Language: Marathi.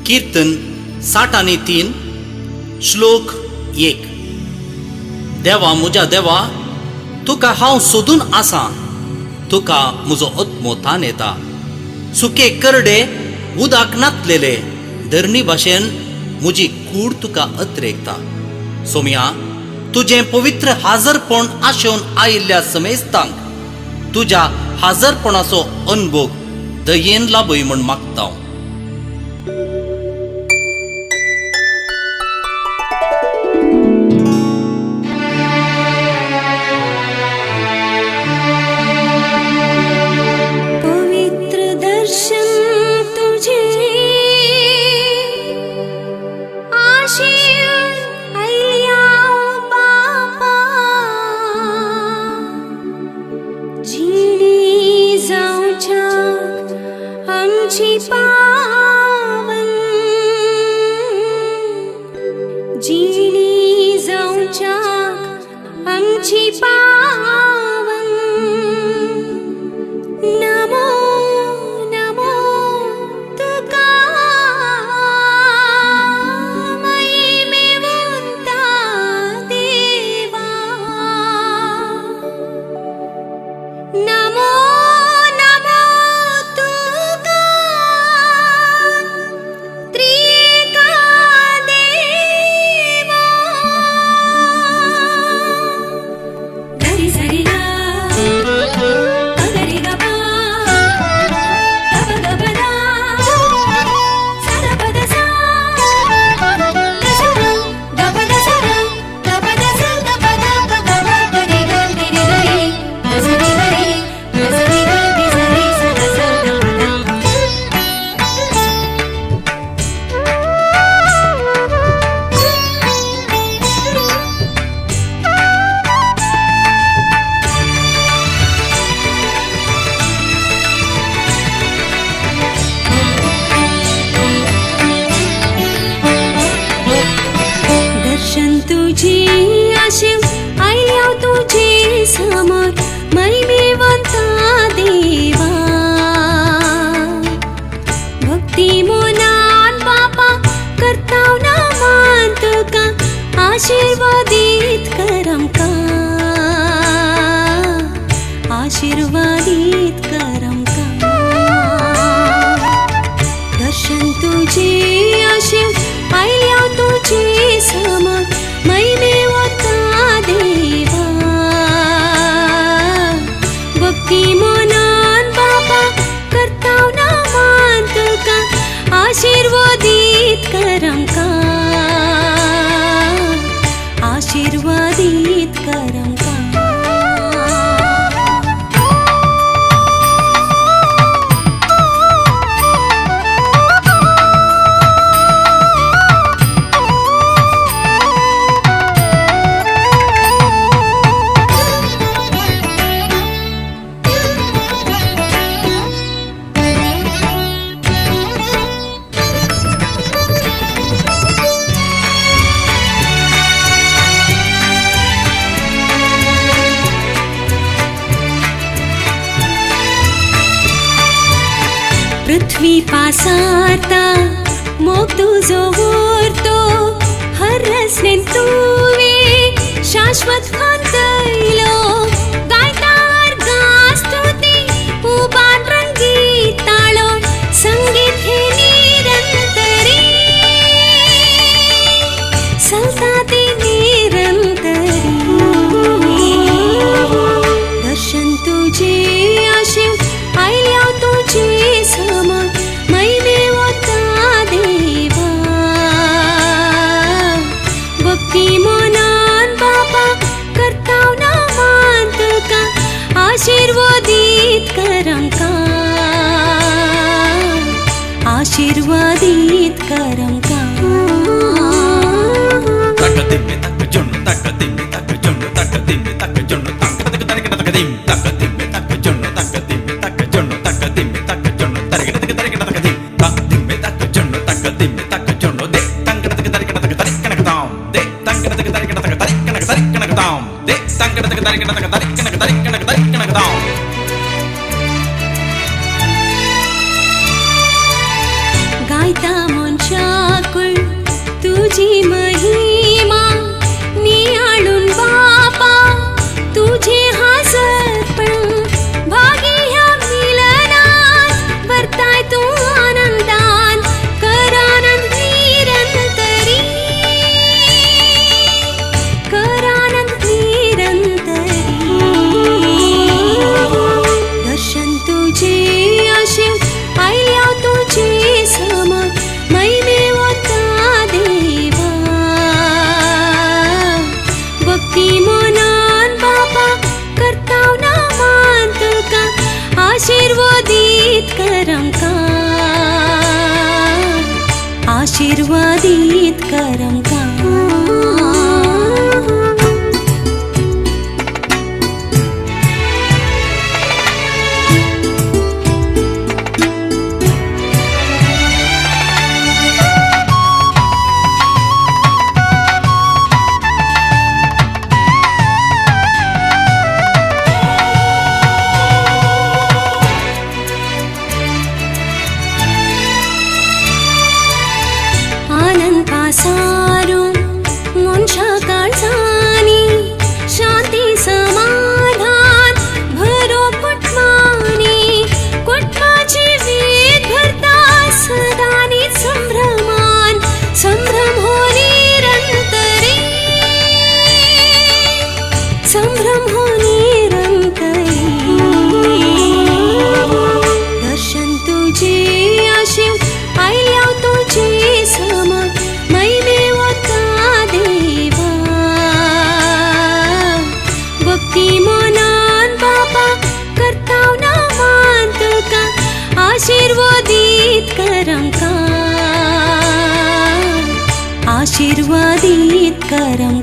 कीर्तन 63 श्लोक 1. देवा मुजा देवा, तुका हांव सोदून आसां, तुका म्हजो आत्मो तान येता. सुके करडे उदाक नातलेले धरणी भाशेन म्हजी कूड तुका अत्रेकता. सोम्या, तुजें पवित्र हाजरपण आशेवन आयिल्ल्या समेस्तांक तुज्या हाजरपणाचो अनुभव दयेन लाभय म्हूण मागता. पवित्र दर्शन तुझे आशेन आयल्या बापा, जिणी जावच्या आमची पावन, जिणी जावच्या आमची पावन. नमो नमो तुका महिमेवंता देवा. नमो नमो तुका त्रिएका देवा. गरी सरी गा गरी गा पा गप गप दा सदा पद सा दसा गप दसा गप दसा गप गप गप गरी गा गरी गरी दसरी गरी दसरी गरी सरी सदा सदा दर्शन तुझी आशेव आयल्या तुझे समोर महिमेवंता देवा. भक्ती मोनान बापा करताव ना मान तुका आशीर्वादित करमका, आशीर्वादित करमका. दर्शन तुझे आशेव आयल्या तुझे समोर महिमेवंता देवा. भक्ती मोनान बापा करताव ना मान तुका आशीर्वादित करमका, आशीर्वादित करमका. पृथ्वी पासारता मोग तुझो उरतो हरसने तुवे शाश्वत खांतयलो. गायतार गास्तुती उबान रंगी ताळो संगीत हे निरंतरी चलता ते निरंतरी. दर्शन तुझे आशेव आयल्या तुझे समोर महिमेवंता देवा. भक्ती मोनान बापा करताव ना तुझी महिमा निहाळून बापा तुझे हसतपण भागी ह्या मिलनात भरताय तू आनंदान कर आनंद निरंतरी कर आनंद निरंतरी दर्शन तुझे असे आयल्या तुझे समोर महिमे होता देवा भक्ती मनान बाबा करताव ना मान तुका आशीर्वादित करम का आशीर्वादित करम का आनंद पासारून मनशा काळजानी शांती समाधान भरो कुटुंबानी कुटुंबाची वेद भरता सदानी संभ्रमान संभ्रम हो निरंतरी संभ्रम हो निरंतरी दर्शन तुझे असे आयल्या तुझे समोर महिमे होता देवा भक्ती मनान बाबा करताव ना मान तुका आशीर्वादित करम का आशीर्वादित करम